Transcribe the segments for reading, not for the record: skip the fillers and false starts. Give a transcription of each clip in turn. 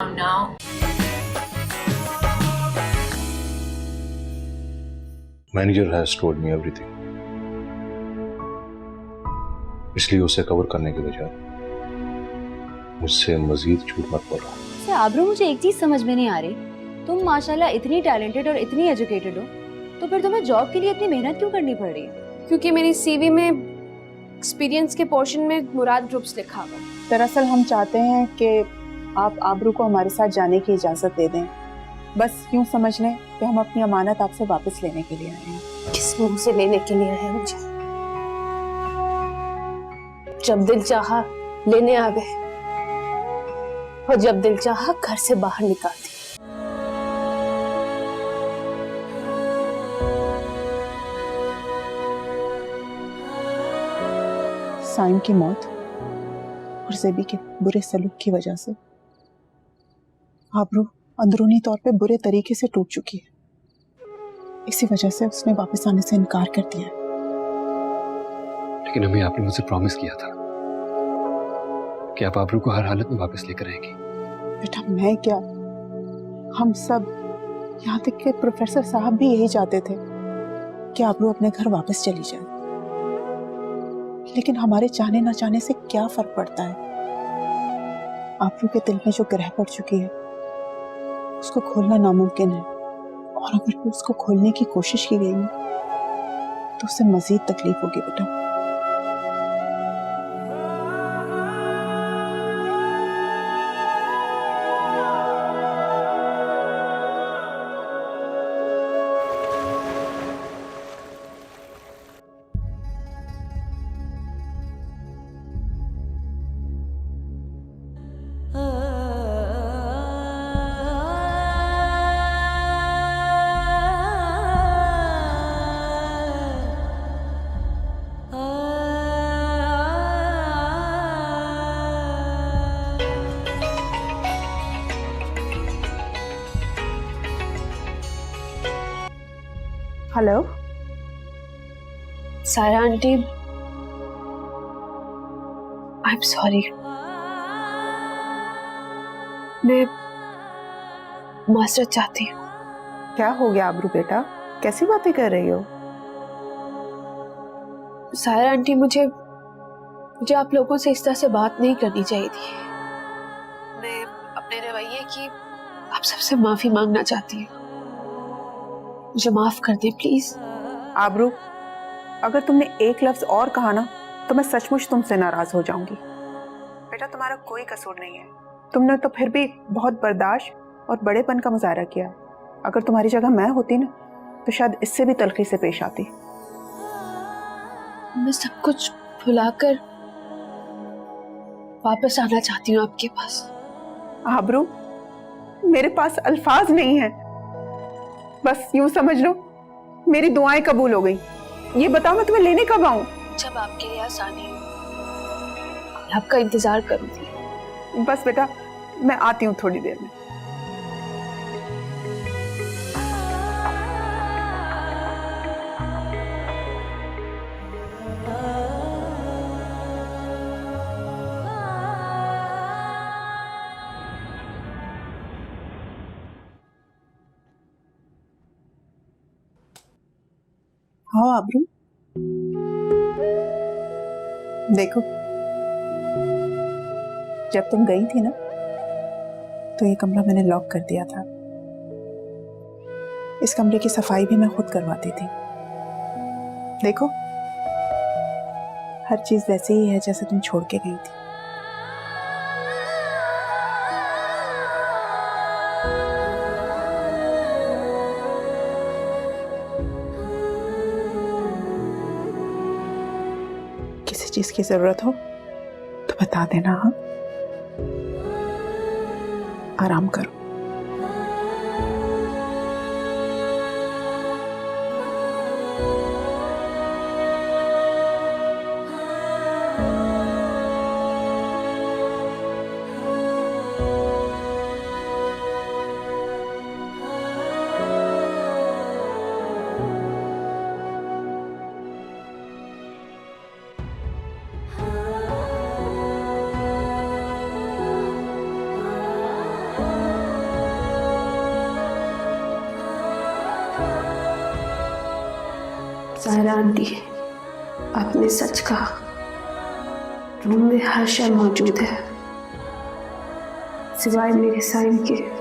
now. Manager has told me everything. इसलिए उसे cover करने के बजाय मुझसे मजीद झूठ मत बोलो। आबरू, मुझे एक चीज समझ में नहीं आ रही, तुम माशाल्लाह इतनी टैलेंटेड और इतनी एजुकेटेड हो, तो फिर तुम्हें जॉब के लिए इतनी मेहनत क्यों करनी पड़ रही है? क्योंकि मेरी सीवी में एक्सपीरियंस के पोर्शन में मुराद ग्रुप्स लिखा हुआ। दरअसल हम चाहते हैं कि आप आबरू को हमारे साथ जाने की इजाजत दे दें। बस यूं समझ लें कि हम अपनी अमानत आपसे वापस लेने के लिए आए हैं। किस मुंह से लेने के लिए आए मुझे? जब दिल चाहा लेने आ गए और जब दिल चाहा घर से बाहर निकाल दिया। साइम की मौत और ज़ेबी के बुरे सलूक की वजह से आबरू अंदरूनी तौर पे बुरे तरीके से टूट चुकी है। इसी वजह से उसने वापस आने से इनकार कर दिया है। लेकिन अम्मी, आपने मुझसे प्रॉमिस किया था कि आप आबरू को हर हालत में वापस लेकर आएंगी। बेटा, मैं क्या, हम सब, यहाँ तक के प्रोफेसर साहब भी यही चाहते थे कि आबरू अपने घर वापस चली जाए। लेकिन हमारे चाहने ना चाहने से क्या फर्क पड़ता है? आबरू के दिल में जो ग्रह पड़ चुकी है उसको खोलना नामुमकिन है, और अगर उसको खोलने की कोशिश की गई तो उससे मजीद तकलीफ होगी बेटा। हेलो सारा आंटी, आई एम सॉरी। मैं माजरत चाहती हूँ। क्या हो गया आबरू बेटा, कैसी बातें कर रही हो? सारा आंटी, मुझे आप लोगों से इस तरह से बात नहीं करनी चाहिए थी। मैं अपने रवैये की आप सबसे माफी मांगना चाहती हूँ। मुझे माफ कर दे प्लीज। आबरू, अगर तुमने एक लफ्ज और कहा ना तो मैं सचमुच तुमसे नाराज हो जाऊंगी। बेटा, तुम्हारा कोई कसूर नहीं है। तुमने तो फिर भी बहुत बर्दाश्त और बड़ेपन का मुजाहरा किया। अगर तुम्हारी जगह मैं होती ना तो शायद इससे भी तलखी से पेश आती। मैं सब कुछ भुलाकर वापस आना चाहती हूँ आपके पास। आबरू, मेरे पास अल्फाज नहीं है। बस यूं समझ लो मेरी दुआएं कबूल हो गई। ये बताओ मैं तुम्हें लेने कब आऊं? जब आपके लिए आसानी हो, मैं आपका इंतजार करूंगी। बस बेटा, मैं आती हूँ थोड़ी देर में। हाँ आबरू, देखो, जब तुम गई थी ना तो ये कमरा मैंने लॉक कर दिया था। इस कमरे की सफाई भी मैं खुद करवाती थी। देखो, हर चीज वैसे ही है जैसे तुम छोड़ के गई थी। किसी चीज की जरूरत हो तो बता देना। हाँ, आराम करो। सायरा आंटी, आपने सच कहा, रूम में हर शय मौजूद है सिवाय मेरे साइन के।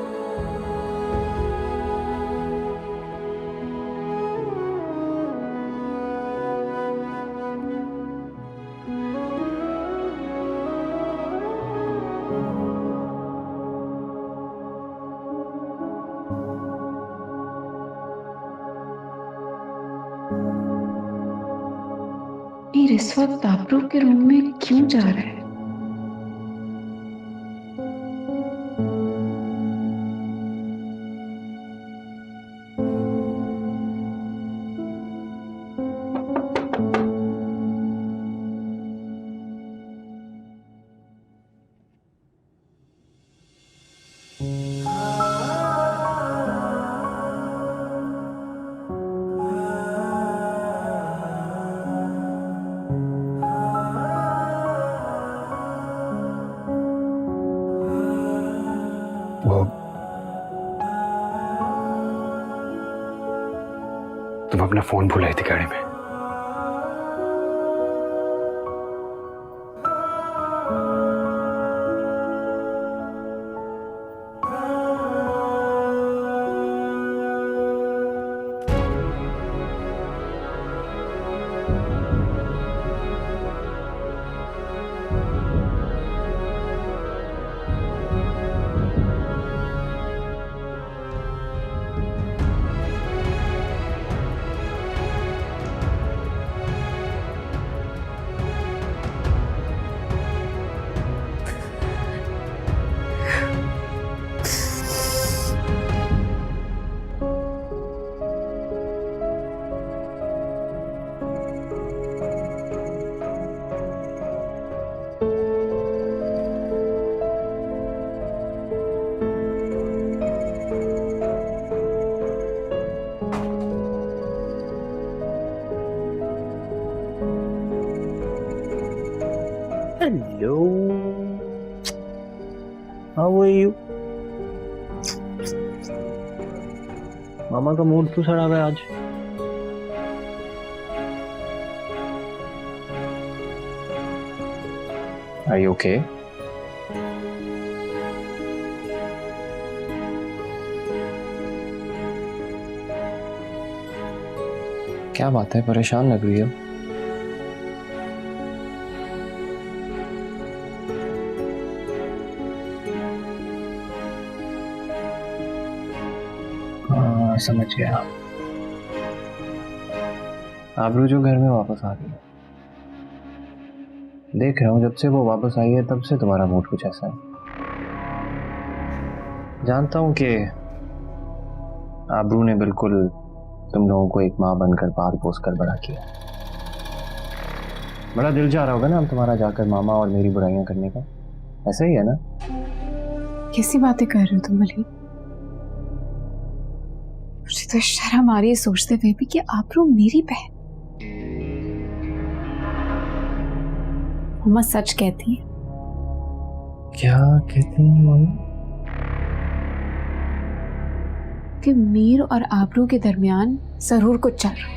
इस वक्त आबरू के रूम में क्यों जा रहा है? तुम अपना फोन भूल आई थी गाड़ी में। Hello. How are you? मामा का मूड क्यों खराब है आज? Are you okay? क्या बात है, परेशान लग रही है? समझ गया। आबरू जो घर में वापस आ रही है, देख रहा हूँ जब से वो वापस आई है तब से तुम्हारा मूड कुछ ऐसा है। जानता हूँ कि आबरू ने बिल्कुल तुम लोगों को एक माँ बनकर पाल पोस कर बड़ा किया। बड़ा दिल जा रहा होगा ना अब तुम्हारा जाकर मामा और मेरी बुराइयां करने का, ऐसा ही है ना? कैसी बातें कर रहे हो तुम भली? मुझे तो शर्म आ रही है सोचते हुए भी कि आबरू मेरी बहन। मम्मा सच कहती है। क्या कहती है मामा? कि मीर और आबरू के दरमियान जरूर कुछ चल रहा है।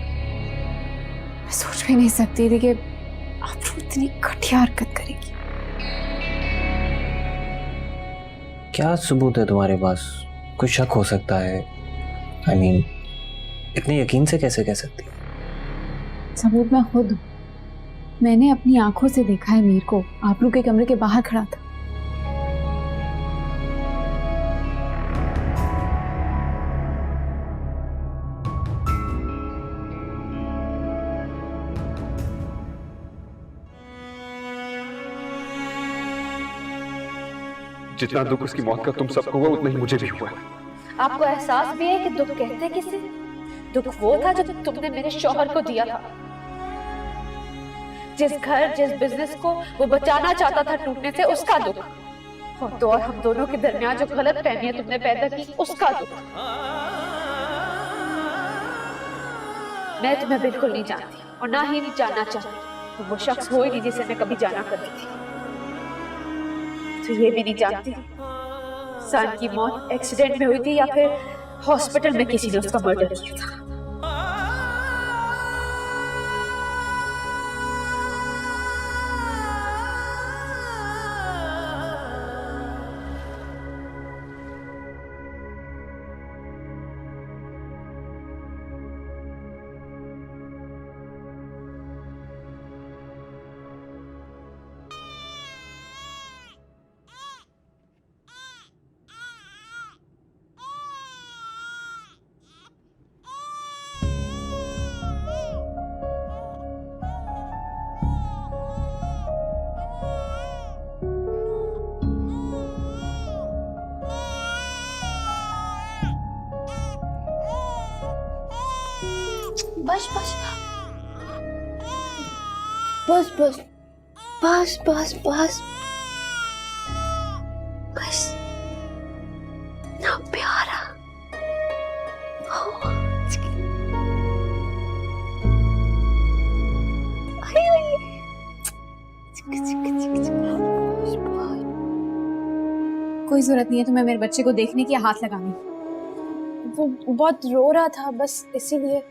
मैं सोच भी नहीं सकती थी कि आबरू इतनी घटिया हरकत करेगी। क्या सबूत है तुम्हारे पास? कुछ शक हो सकता है? I mean, इतने यकीन से कैसे कह सकती हो? सबूत मैं खुद हूं। मैंने अपनी आंखों से देखा है मीर को आबरू के कमरे के बाहर खड़ा था। जितना दुख उसकी मौत का तुम सबको हुआ उतना ही मुझे भी हुआ। आपको एहसास भी है कि दुख कहते किसे? दुख वो था जो तुमने मेरे शौहर को दिया था। जिस घर जिस बिजनेस को वो बचाना चाहता था टूटने से, उसका दुख। और तो और हम दोनों के दरमियान जो गलत फहमियां तुमने पैदा की, उसका दुख। मैं तुम्हें बिल्कुल नहीं जानती और ना ही जानना चाहती। तो वो शख्स हो ही नहीं जिसे मैं कभी जाना करती थी। तो ये भी नहीं जानती सान की मौत एक्सीडेंट में हुई थी या फिर हॉस्पिटल में किसी ने उसका मर्डर किया था। बस बस बस बस बस बस बस बस ना प्यारा कोई जरूरत नहीं है तुम्हें मेरे बच्चे को देखने की या हाथ लगाने। वो बहुत रो रहा था बस इसीलिए।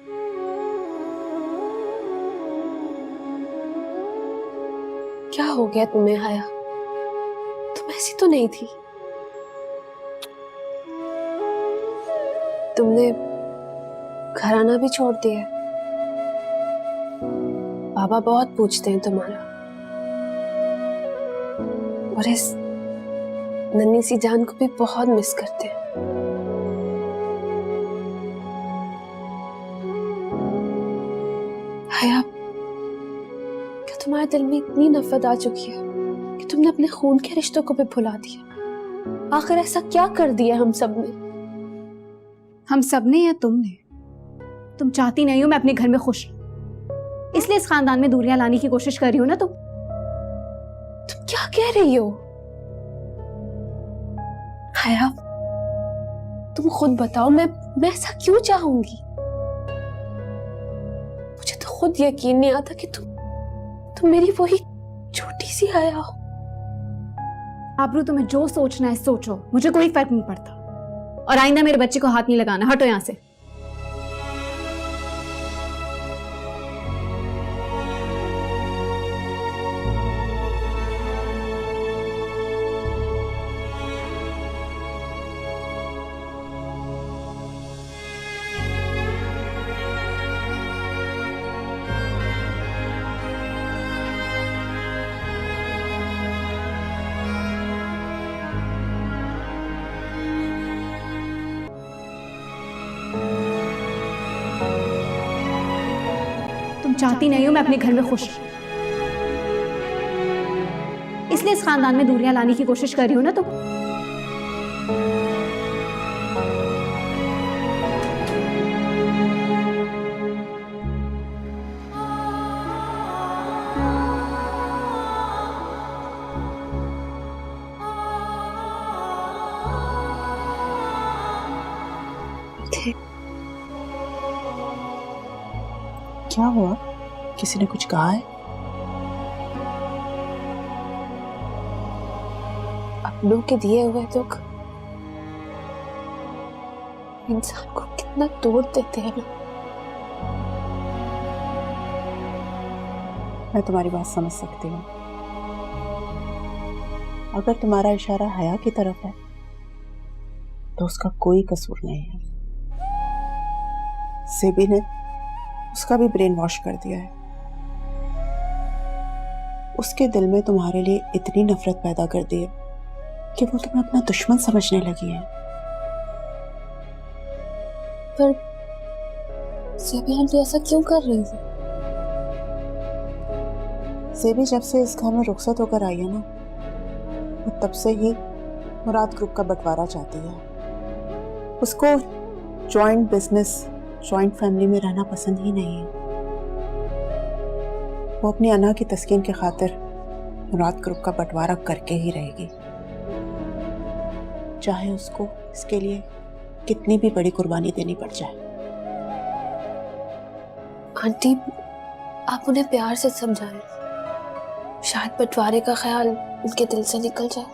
क्या हो गया तुम्हें हया? तुम ऐसी तो नहीं थी। तुमने घर आना भी छोड़ दिया। बाबा बहुत पूछते हैं तुम्हारा और इस नन्ही सी जान को भी बहुत मिस करते हैं। हया, क्या तुम्हारे दिल में इतनी नफरत आ चुकी है कि तुमने अपने खून के रिश्तों को भी भुला दिया? आखिर ऐसा क्या कर दिया हम सब ने? हम सब ने या तुमने? तुम चाहती नहीं हो मैं अपने घर में खुश रहूं, इसलिए इस खानदान में दूरियां लाने की कोशिश कर रही हो ना तुम क्या कह रही हो? हया, तुम खुद बताओ, मैं ऐसा क्यों चाहूंगी? मुझे तो खुद यकीन नहीं आता कि तुम मेरी वही छोटी सी हया हो। आबरू, तुम्हें जो सोचना है सोचो, मुझे कोई फर्क नहीं पड़ता। और आइंदा मेरे बच्चे को हाथ नहीं लगाना, हटो यहां से। चाहती नहीं हूं मैं अपने घर में खुश रहूं, इसलिए इस खानदान में दूरियां लाने की कोशिश कर रही हो ना तुम। क्या हुआ? किसी ने कुछ कहा है? अपनों के दिए हुए दुख इंसान को कितना तोड़ देते हैं ना। मैं तुम्हारी बात समझ सकती हूँ। अगर तुम्हारा इशारा हया की तरफ है तो उसका कोई कसूर नहीं है। सेबी ने उसका भी ब्रेन वॉश कर दिया है। उसके दिल में तुम्हारे लिए इतनी नफरत पैदा कर दी है कि वो तुम्हें अपना दुश्मन समझने लगी है। पर सेबी आंटी ऐसा क्यों कर रही है? सेबी जब से इस घर में रुखसत होकर आई है ना, वो तब से ही मुराद ग्रुप का बंटवारा चाहती है। उसको जॉइंट बिजनेस, जॉइंट फैमिली में रहना पसंद ही नहीं है। वो अपनी अना की तस्कीन की खातिर मुराद ग्रुप का बंटवारा करके ही रहेगी, चाहे उसको इसके लिए कितनी भी बड़ी कुर्बानी देनी पड़ जाए। आंटी, आप उन्हें प्यार से समझाएं, शायद बंटवारे का ख्याल उनके दिल से निकल जाए,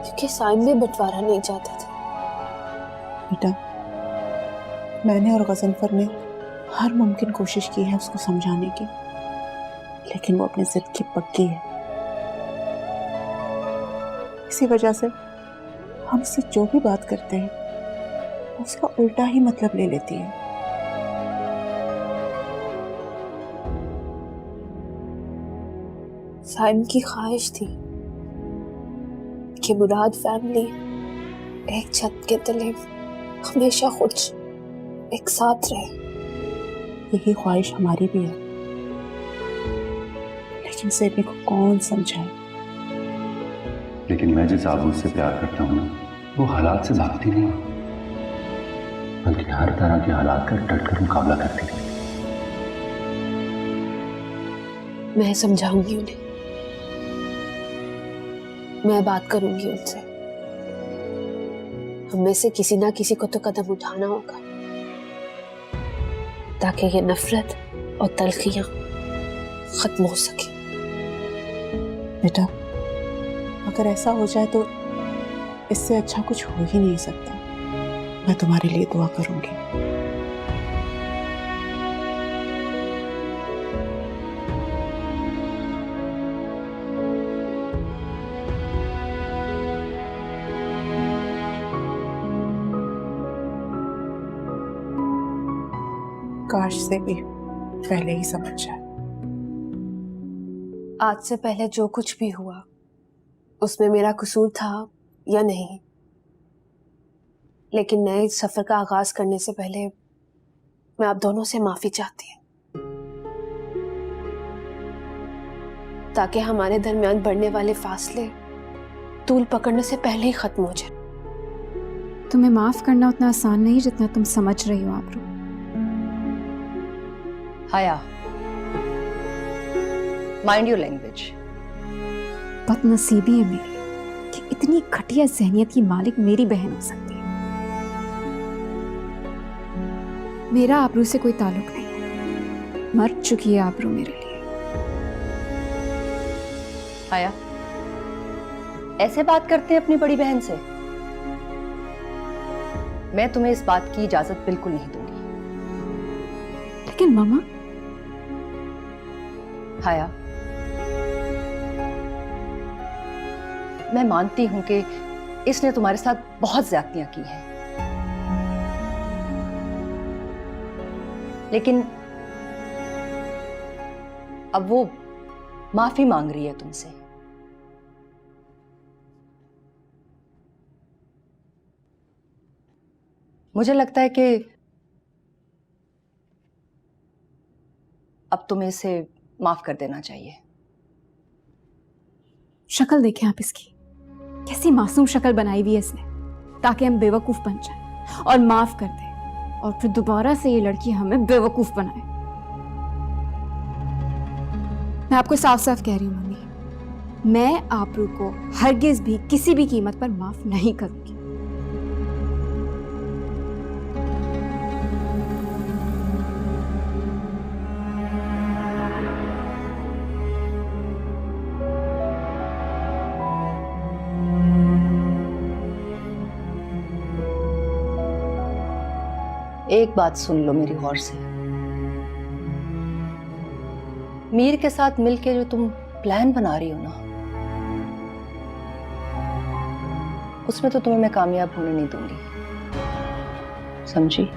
क्योंकि साइम भी बंटवारा नहीं चाहते थे। बेटा, मैंने और गजनफर ने हर मुमकिन कोशिश की है उसको समझाने की, लेकिन वो अपनी जिद की पक्की है। इसी वजह से हम इससे जो भी बात करते हैं उसका उल्टा ही मतलब ले लेती है। साइम की ख्वाहिश थी कि मुराद फैमिली एक छत के तले हमेशा खुश एक साथ रहे। यही ख्वाहिश हमारी भी है, लेकिन सेबी को कौन समझाए। लेकिन मैं जिस आबू से प्यार करता हूँ ना, वो हालात से भागती नहीं। बल्कि हर तरह के हालात का डटकर मुकाबला करती थी। मैं समझाऊंगी उन्हें, मैं बात करूंगी उनसे। हम में से किसी ना किसी को तो कदम उठाना होगा ताकि ये नफरत और तलखियां खत्म हो सके। बेटा, अगर ऐसा हो जाए तो इससे अच्छा कुछ हो ही नहीं सकता। मैं तुम्हारे लिए दुआ करूंगी। काश से भी पहले ही समझ जाए। आज से पहले जो कुछ भी हुआ उसमें मेरा कसूर था या नहीं, लेकिन नए सफर का आगाज करने से पहले मैं आप दोनों से माफी चाहती हूँ, ताकि हमारे दरमियान बढ़ने वाले फासले तूल पकड़ने से पहले ही खत्म हो जाए। तुम्हें माफ करना उतना आसान नहीं जितना तुम समझ रही हो आबरू। हाया, माइंड योर लैंग्वेज। बदनसीबी है मेरी कि इतनी घटिया जहनियत की मालिक मेरी बहन हो सकती है। मेरा आबरू से कोई ताल्लुक नहीं है, मर चुकी है आबरू मेरे लिए। हाया, ऐसे बात करते हैं अपनी बड़ी बहन से? मैं तुम्हें इस बात की इजाजत बिल्कुल नहीं दूंगी। लेकिन मामा। हाया, मैं मानती हूं कि इसने तुम्हारे साथ बहुत ज्यादतियां की हैं, लेकिन अब वो माफी मांग रही है तुमसे। मुझे लगता है कि अब तुम्हें इसे माफ कर देना चाहिए। शक्ल देखें आप इसकी, कैसी मासूम शक्ल बनाई हुई है इसने, ताकि हम बेवकूफ बन जाएं और माफ कर दें, और फिर दोबारा से ये लड़की हमें बेवकूफ बनाए। मैं आपको साफ साफ कह रही हूं मम्मी, मैं आबरू को हरगिज भी किसी भी कीमत पर माफ नहीं करूंगी। एक बात सुन लो मेरी गौर से, मीर के साथ मिलके जो तुम प्लान बना रही हो ना, उसमें तो तुम्हें मैं कामयाब होने नहीं दूंगी, समझी?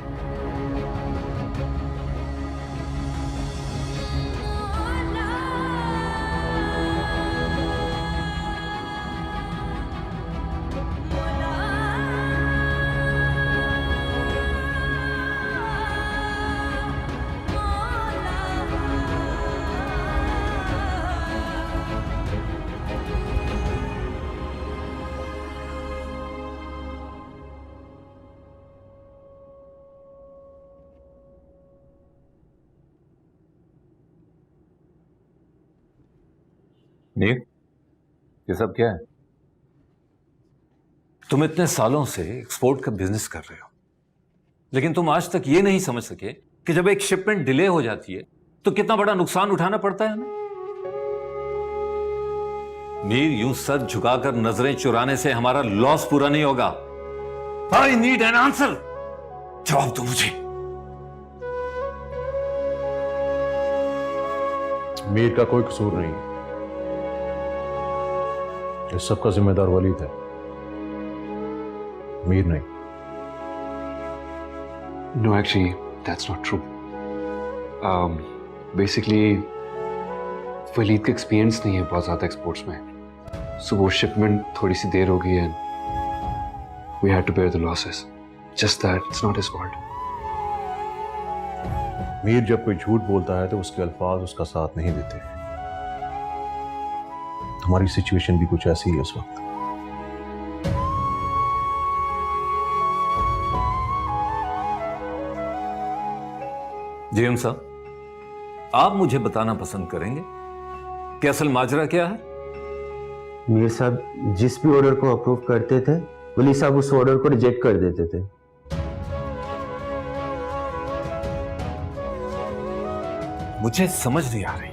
नीर, ये सब क्या है? तुम इतने सालों से एक्सपोर्ट का बिजनेस कर रहे हो, लेकिन तुम आज तक ये नहीं समझ सके कि जब एक शिपमेंट डिले हो जाती है तो कितना बड़ा नुकसान उठाना पड़ता है हमें। मीर, यूं सर झुकाकर नजरें चुराने से हमारा लॉस पूरा नहीं होगा। I need an answer. जवाब दो मुझे। मीर का कोई कसूर नहीं है, इस सब का जिम्मेदार वलीद है, मीर नहीं। No, actually, that's not true. Basically, Waleed का एक्सपीरियंस नहीं है बहुत ज़्यादा एक्सपोर्ट्स में, सो वो शिपमेंट थोड़ी सी देर हो गई है, we had to bear the losses. Just that, it's not his fault. Mir जब कोई झूठ बोलता है तो उसके अल्फाज उसका साथ नहीं देते। तुम्हारी सिचुएशन भी कुछ ऐसी है इस वक्त। जीएम साहब, आप मुझे बताना पसंद करेंगे कि असल माजरा क्या है? मीर साहब जिस भी ऑर्डर को अप्रूव करते थे, वली साहब उस ऑर्डर को रिजेक्ट कर देते थे। मुझे समझ नहीं आ रही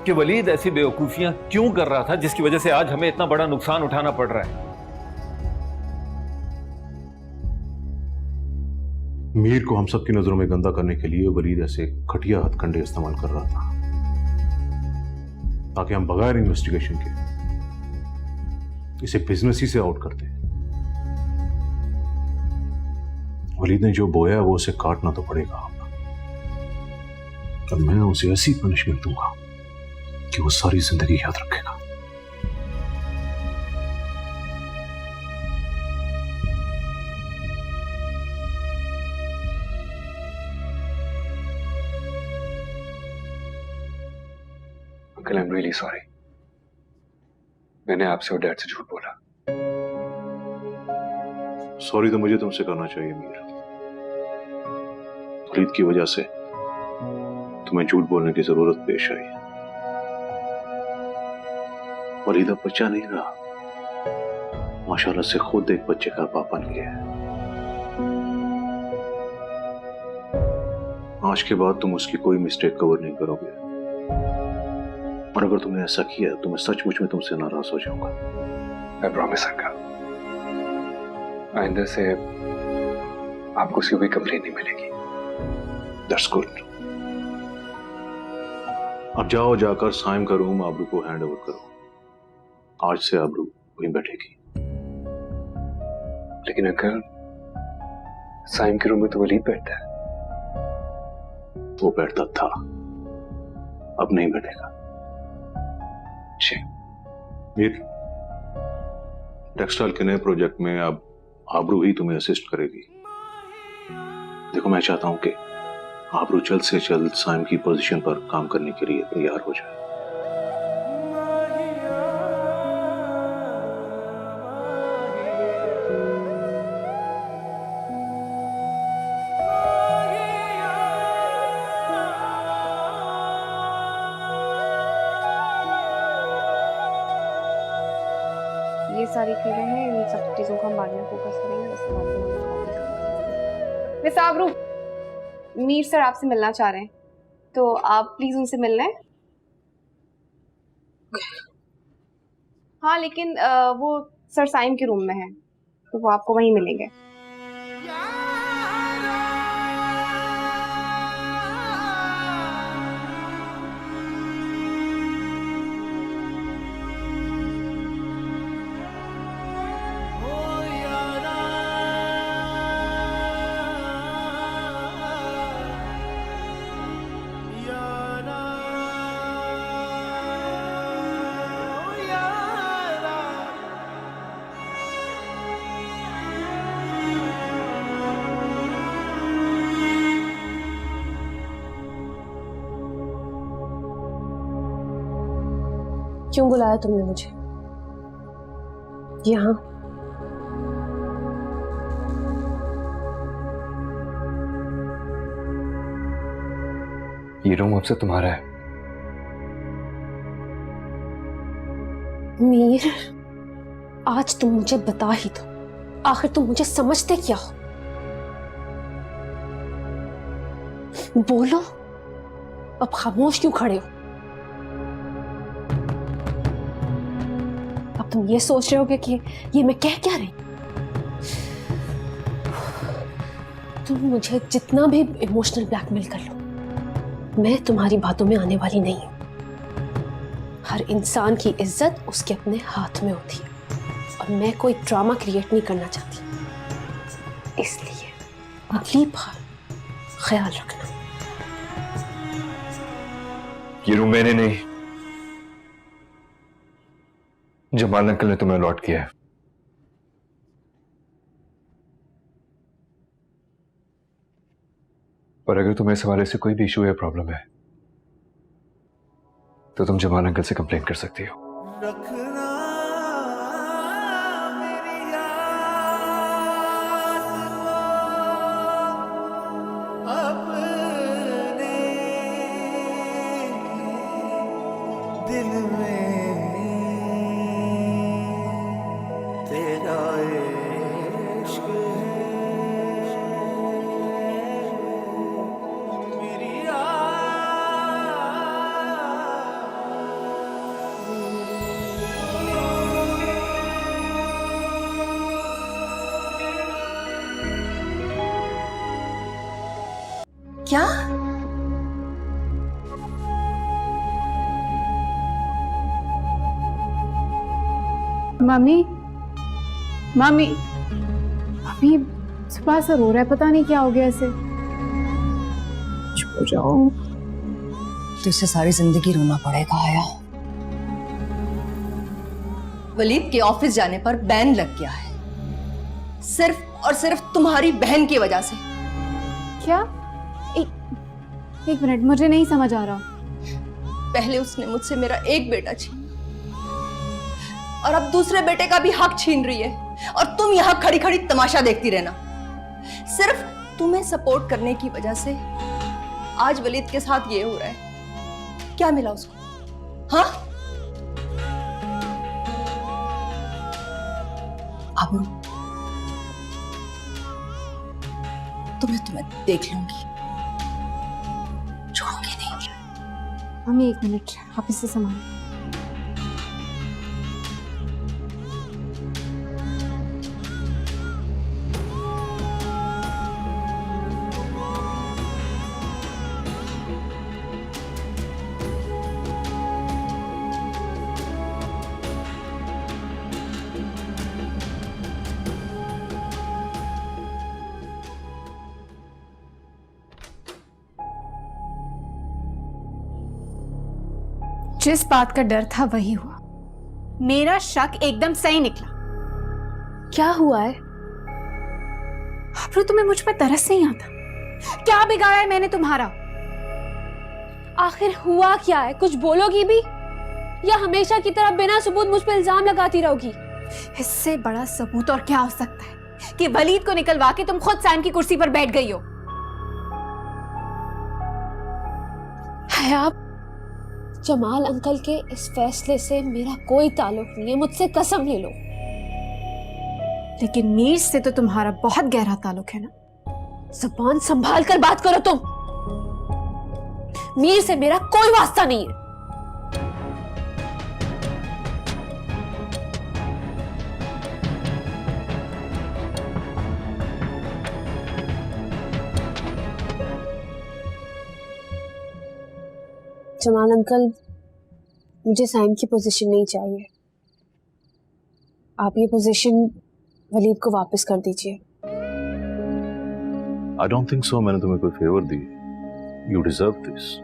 कि वलीद ऐसी बेवकूफियां क्यों कर रहा था जिसकी वजह से आज हमें इतना बड़ा नुकसान उठाना पड़ रहा है। मीर को हम सब की नजरों में गंदा करने के लिए वलीद ऐसे घटिया हथकंडे इस्तेमाल कर रहा था ताकि हम बगैर इन्वेस्टिगेशन के इसे बिजनेस ही से आउट करते। वलीद ने जो बोया वो उसे काटना तो पड़ेगा। अब मैं उसे ऐसी पनिशमेंट दूंगा कि वो सारी जिंदगी याद रखेगा। Uncle, I am really sorry. मैंने आपसे और डैड से झूठ बोला। सॉरी तो मुझे तुमसे करना चाहिए मीर। वलीद की वजह से तुम्हें झूठ बोलने की जरूरत पेश आई। वलीद अब बच्चा नहीं रहा, माशाल्लाह से खुद एक बच्चे का बाप बन गया है। आज के बाद तुम उसकी कोई मिस्टेक कवर नहीं करोगे, और अगर तुमने ऐसा किया तो मैं सचमुच में तुमसे नाराज हो जाऊंगा। आई प्रॉमिस अंकल, आइंदा से आपको उसकी कोई कंप्लेन नहीं मिलेगी। That's good. अब जाओ, जाकर साइम का रूम आबरू को हैंड ओवर करो। आज से आबरू वहीं बैठेगी। लेकिन अंकल, साइम के रूम में तो वलीद बैठता है। वो बैठता था, अब नहीं बैठेगा। मीर, टेक्सटाइल के नए प्रोजेक्ट में अब आबरू ही तुम्हें असिस्ट करेगी। देखो, मैं चाहता हूं कि आबरू जल्द से जल्द साइम की पोजीशन पर काम करने के लिए तैयार हो जाए। ये सारी चीजें हैं, इन सब चीजों का हम बाद में फोकस करेंगे। उसके बाद फिर हम कॉपी करेंगे। मिस आबरू, मीर सर आपसे मिलना चाह रहे हैं, तो आप प्लीज उनसे मिल लें। हाँ, लेकिन वो सर साइम के रूम में है, तो वो आपको वहीं मिलेंगे। क्यों बुलाया तुमने मुझे यहाँ? ये रूम अब से तुम्हारा है। मीर, आज तुम मुझे बता ही दो, आखिर तुम मुझे समझते क्या हो? बोलो, अब खामोश क्यों खड़े हो? अब तुम ये सोच रहे होगे कि ये मैं कह क्या रही? तुम मुझे जितना भी इमोशनल ब्लैकमेल कर लो, मैं तुम्हारी बातों में आने वाली नहीं हूं। हर इंसान की इज्जत उसके अपने हाथ में होती है, और मैं कोई ड्रामा क्रिएट नहीं करना चाहती। इसलिए अगली बार ख्याल रखना। ये रूम मैंने नहीं, जमाल अंकल ने तुम्हें अलॉट किया है। और अगर तुम्हें इस हवाले से कोई भी इशू या प्रॉब्लम है तो तुम जमाल अंकल से कंप्लेन कर सकती हो। क्या? मम्मी, मम्मी, अभी सुबह से रो रहा है, पता नहीं क्या हो गया इसे। चुप हो जाओ। तो इसे सारी जिंदगी रोना पड़ेगा आया। वलीद के ऑफिस जाने पर बैन लग गया है, सिर्फ और सिर्फ तुम्हारी बहन की वजह से। क्या? एक मिनट, मुझे नहीं समझ आ रहा। पहले उसने मुझसे मेरा एक बेटा छीन और अब दूसरे बेटे का भी हक छीन रही है, और तुम यहां खड़ी खड़ी तमाशा देखती रहना। सिर्फ तुम्हें सपोर्ट करने की वजह से आज वलीद के साथ ये हो रहा है। क्या मिला उसको? हाँ, आबरू, तुम्हें देख लूंगी, छोड़ूंगी नहीं। मम्मी एक मिनट, आप इसे संभालो। जिस बात का डर था वही हुआ। मेरा शक एकदम सही निकला। क्या हुआ है? अब्रू, तुम्हें मुझ पर तरस नहीं आता? क्या बिगाड़ा है मैंने तुम्हारा? आखिर हुआ क्या है? कुछ बोलोगी भी या हमेशा की तरह बिना सबूत मुझ पर इल्जाम लगाती रहोगी? इससे बड़ा सबूत और क्या हो सकता है कि वलीद को निकलवा के तुम खुद सैम की कुर्सी पर बैठ गई हो। है आप जमाल अंकल के इस फैसले से मेरा कोई ताल्लुक नहीं है, मुझसे कसम ले लो। लेकिन मीर से तो तुम्हारा बहुत गहरा ताल्लुक है ना। जुबान संभाल कर बात करो तुम। मीर से मेरा कोई वास्ता नहीं है। जमाल अंकल, मुझे साइम की पोजीशन नहीं चाहिए। आप ये पोजीशन वलीद को वापस कर दीजिए। I don't think so. मैंने तुम्हें कोई favour the. You deserve this.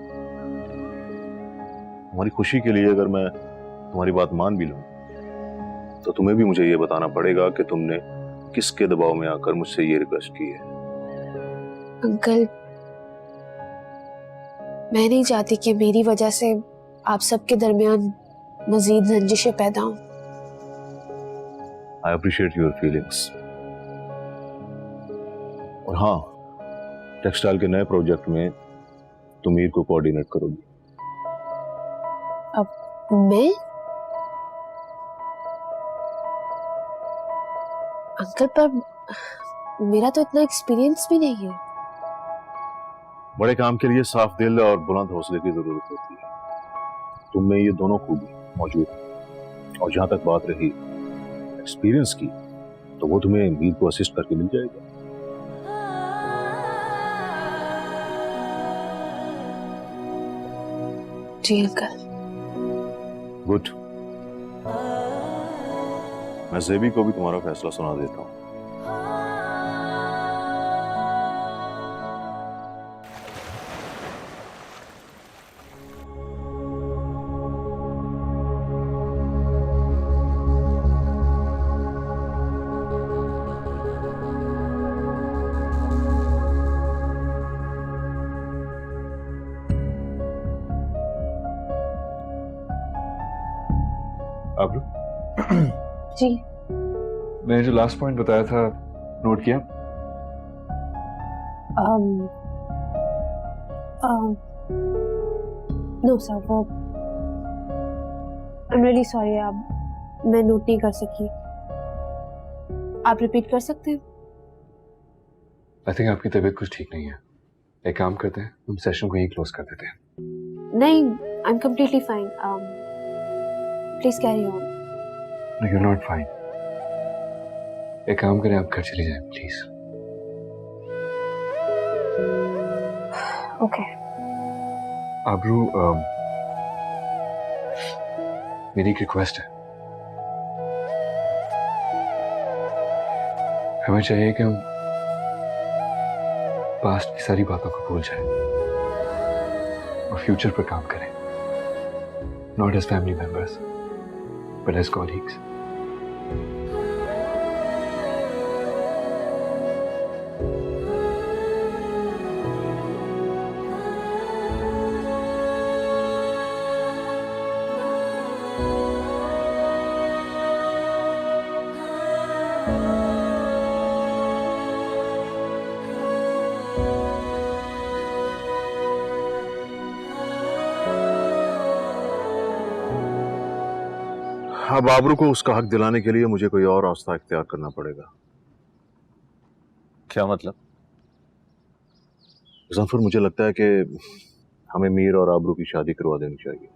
तुम्हारी खुशी के लिए अगर मैं तुम्हारी बात मान भी लूं तो तुम्हें भी मुझे ये बताना पड़ेगा कि तुमने किसके दबाव में आकर मुझसे ये रिक्वेस्ट की है। अंकल, मैं नहीं चाहती कि मेरी वजह से आप सबके दरमियान मजीद रंजिशें पैदा हों। I appreciate your feelings. और हाँ, टेक्सटाइल के नए प्रोजेक्ट में तुम मीर को कोऑर्डिनेट करोगी। अब मैं? अंकल, पर मेरा तो इतना एक्सपीरियंस भी नहीं है। बड़े काम के लिए साफ दिल और बुलंद हौसले की जरूरत होती है। तुम में ये दोनों खूबी मौजूद है। और जहां तक बात रही एक्सपीरियंस की, तो वो तुम्हें मीर को असिस्ट करके मिल जाएगा। जी अंकल। गुड। मैं ज़ेबी को भी तुम्हारा फैसला सुना देता हूँ। आबरू, जी। मैंने जो लास्ट पॉइंट बताया था नोट किया? नो सर, वो आई एम रियली सॉरी, आप मैं नोट नहीं कर सकी। आप रिपीट कर सकते हैं? आई थिंक आपकी तबीयत कुछ ठीक नहीं है। एक काम करते हैं, हम सेशन को यहीं क्लोज कर देते हैं। नहीं, I am completely fine. Please carry on. No, you're not fine. एक काम करें, आप घर चली जाएं प्लीज। ओके। आबरू, मेरी एक रिक्वेस्ट है। हमें चाहिए कि हम पास्ट की सारी बातों को भूल जाएं और फ्यूचर पर काम करें। Not as family members but as colleagues. अब आबरू को उसका हक दिलाने के लिए मुझे कोई और रास्ता इख्तियार करना पड़ेगा। क्या मतलब? जफर, मुझे लगता है कि हमें मीर और आबरू की शादी करवा देनी चाहिए।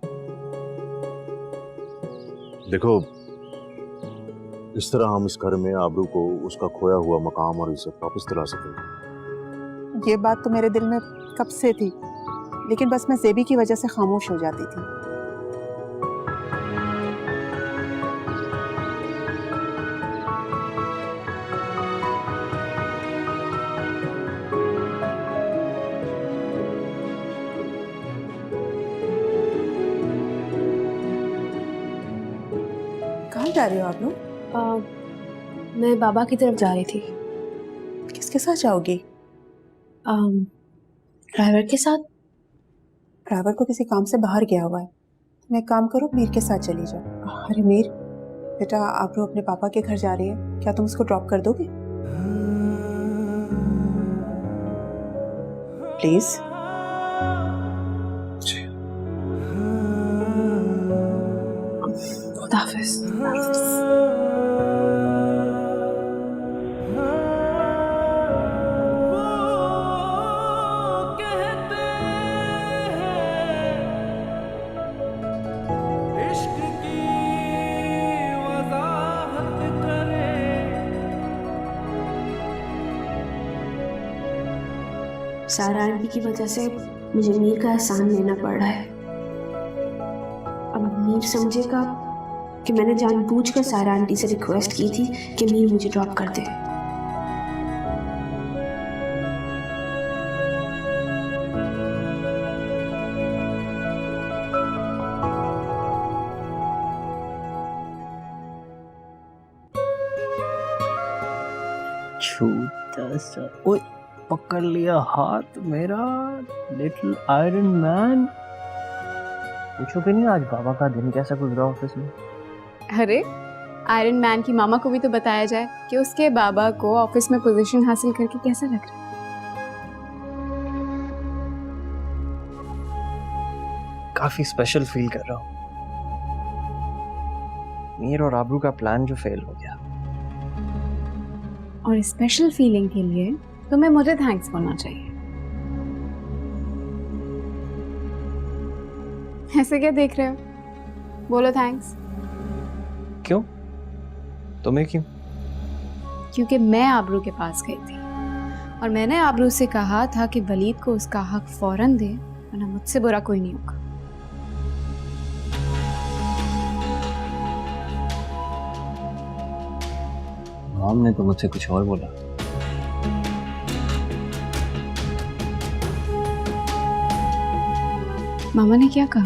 देखो, इस तरह हम इस घर में आबरू को उसका खोया हुआ मकाम और इज्जत वापस दिला सकेंगे। ये बात तो मेरे दिल में कब से थी, लेकिन बस मैं ज़ेबी की वजह से खामोश हो जाती थी। कहाँ जा रही हो आप लोग? मैं बाबा की तरफ जा रही थी। किसके साथ जाओगी? ड्राइवर के साथ। ड्राइवर को किसी काम से बाहर गया हुआ है। तुम एक काम करो, मीर के साथ चली जाओ। अरे मीर बेटा, आबरू अपने पापा के घर जा रही है, क्या तुम उसको ड्रॉप कर दोगे प्लीज? खुदाफिज। सारा आंटी की वजह से मुझे मीर का एहसान लेना पड़ रहा है। अब मीर समझेगा कि मैंने जानबूझकर सारा आंटी से रिक्वेस्ट की थी कि मीर मुझे ड्रॉप कर दे। छोटा सा, ओए पकड़ लिया हाथ मेरा, लिटिल आयरन मैन। पूछो भी नहीं आज बाबा का दिन कैसा गुजरा ऑफिस में। अरे आयरन मैन की मामा को भी तो बताया जाए कि उसके बाबा को ऑफिस में पोजीशन हासिल करके कैसा लग रहा है। काफी स्पेशल फील कर रहा हूँ। मीर और आबरू का प्लान जो फेल हो गया। और स्पेशल फीलिंग के लिए तुम्हें मुझे थैंक्स बोलना चाहिए। ऐसे क्या देख रहे हो? बोलो थैंक्स। क्यों? तुम्हें क्यों? क्योंकि मैं आबरू के पास गई थी और मैंने आबरू से कहा था कि वलीद को उसका हक फौरन दे, वरना मुझसे बुरा कोई नहीं होगा। मॉम ने तो मुझसे कुछ और बोला। मामा ने क्या कहा?